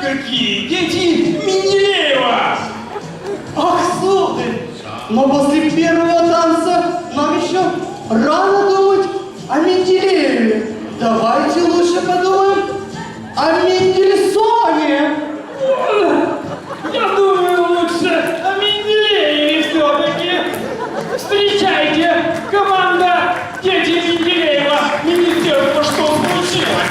какие! Дети Менделеева! Ах, сударь, но после первого танца нам еще рано думать о Менделееве. Давайте лучше подумаем о Мендельсоне. Я думаю, лучше о Менделееве все-таки. Встречайте, команда «Дети Менделеева». Министерство, что случилось?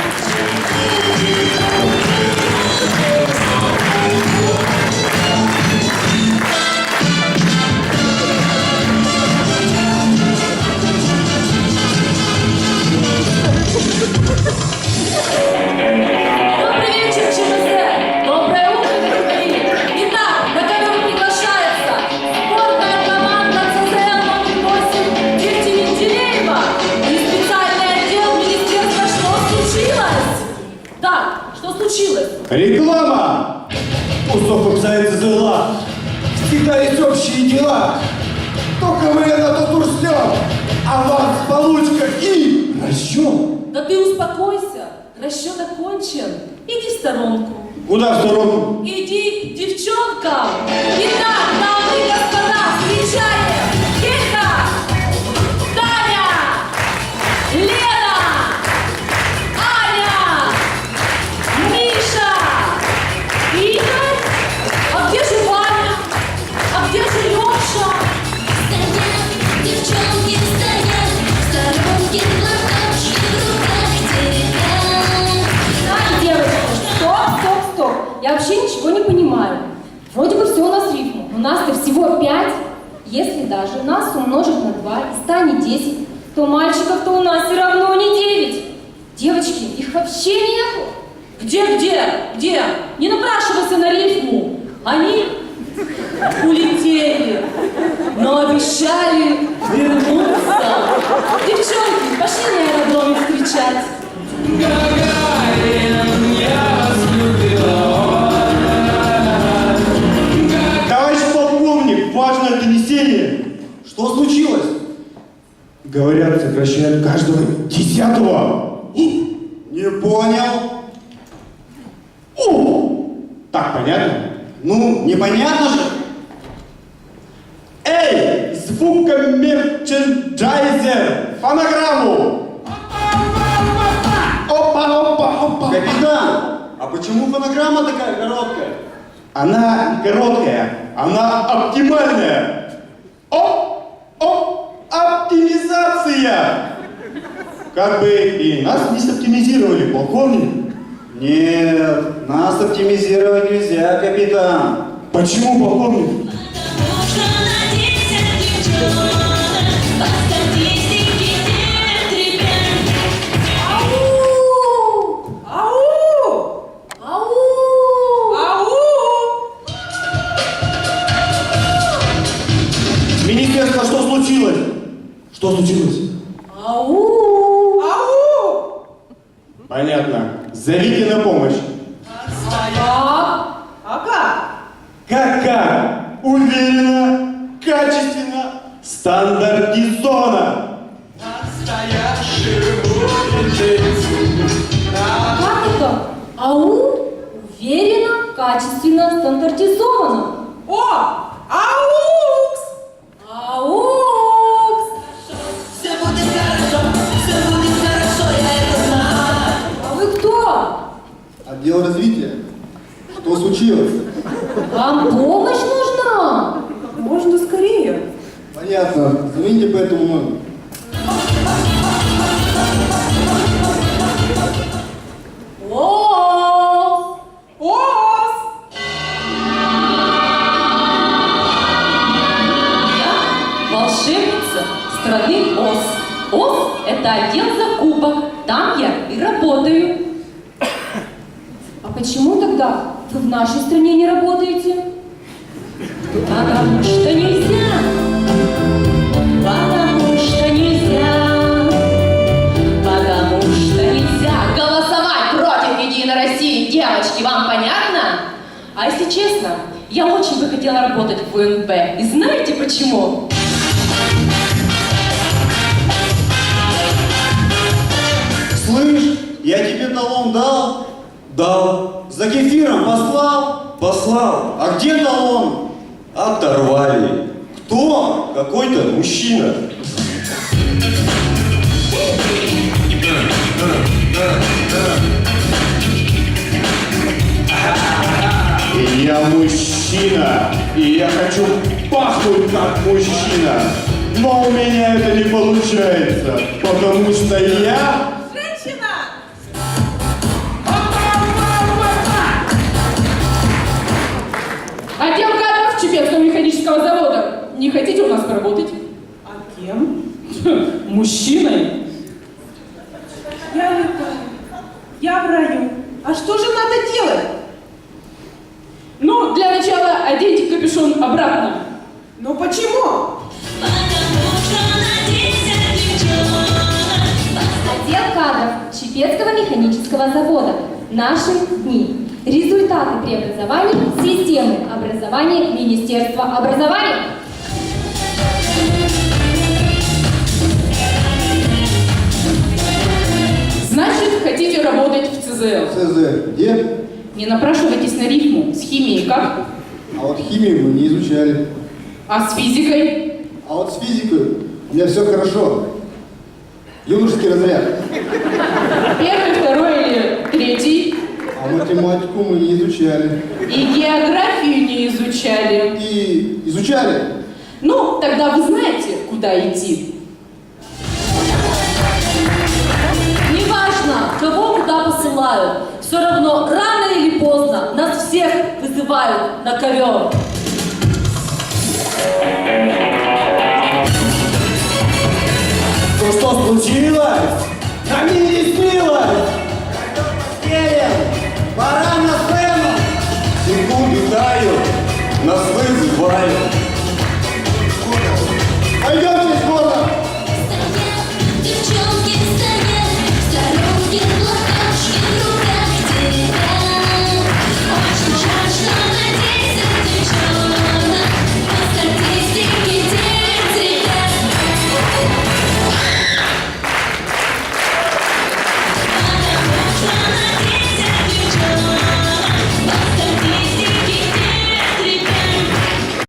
Добрый вечер, ЧМЗ! Доброе утро, дорогие! Итак, на ковер приглашается спортная команда ЦЗЛ номер 8 «Дети Менделеева» и специальный отдел министерства. Что случилось? Так, что случилось? Реклама! У совкомсовета ЦЗЛа всегда есть общие дела. То КВН, а то турстёк. Аванс, получка и расчет. Да ты успокойся, расчет окончен. Иди в сторонку. Куда в сторону? Иди, девчонка! Итак, дамы и господа, встречаем! Гелька! Таня! Лена! Аня! Миша! Игорь? А где же Ваня? А где же Леша? Стоят, девчонки стоят, в сторонке платочки в руках теребят. Так, девочки, стоп. Я вообще ничего не понимаю. Вроде бы все у нас рифму. У нас-то всего 5. Если даже нас умножить на 2 и станет 10, то мальчиков-то у нас все равно не 9. Девочки, их вообще нету. Где? Не напрашивайся на рифму. Они улетели, но обещали вернуться. Девчонки, пошли на аэродроме встречать. Товарищ полковник, важное донесение. Что случилось? Говорят, сокращают каждого 10-го. Не понял. Так, понятно? Ну, непонятно же. Эй, звукомерченджайзер, фонограмму. Опа. Капитан, а почему фонограмма такая короткая? Она не короткая, она оптимальная. Оптимизация. Как бы и нас не соптимизировали, полковник. Нет, нас оптимизировать нельзя, капитан. Почему, полковник? Можно на 10 девчонок, по статистике 9 ребят. Министерство, что случилось? Что случилось? Понятно. Зовите на помощь. Как? Уверенно, качественно, стандартизованно. Как это? Уверенно, качественно, стандартизованно. Аукс! Все будет хорошо, я это знаю. А вы кто? Отдел развития. Что случилось? Вам помощь нужна? Можно скорее. Понятно. Звоните по этому номеру. Я волшебница страны Оз. Оз – это отдел закупок. Там я и работаю. А почему тогда вы в нашей стране не работаете? Потому что нельзя. Потому что нельзя голосовать против Единой России. Девочки, вам понятно? А если честно, я очень бы хотела работать в УНБ. И знаете почему? Слышь, я тебе талон дал? Дал. За кефиром послал? Послал. А где талон? Оторвали. Кто? Какой-то мужчина. Я мужчина, и я хочу пахнуть как мужчина. Но у меня это не получается, потому что я... Женщина! Отдел кадров Чепецкого механического завода. Не хотите у нас поработать? А кем? Мужчиной? Я летаю. Я в раю. А что же надо делать? Ну, для начала оденьте капюшон обратно. Ну почему? Потому что надеюсь, девчонок. Отдел кадров Чепецкого механического завода. Наши дни. Результаты преобразований системы образования Министерства образования. Значит, хотите работать в ЦЗЛ. ЦЗ, где? Не напрашивайтесь на рифму. С химией как? А вот химию мы не изучали. А с физикой? А вот с физикой у меня все хорошо. Юношеский разряд. Первый, второй или третий? А математику мы не изучали. И географию не изучали. И изучали. Ну, тогда вы знаете, куда идти. Неважно, кого куда посылают, все равно рано или поздно нас всех вызывают на ковер. Ну что случилось? А мне не снилось! Едем! Пора!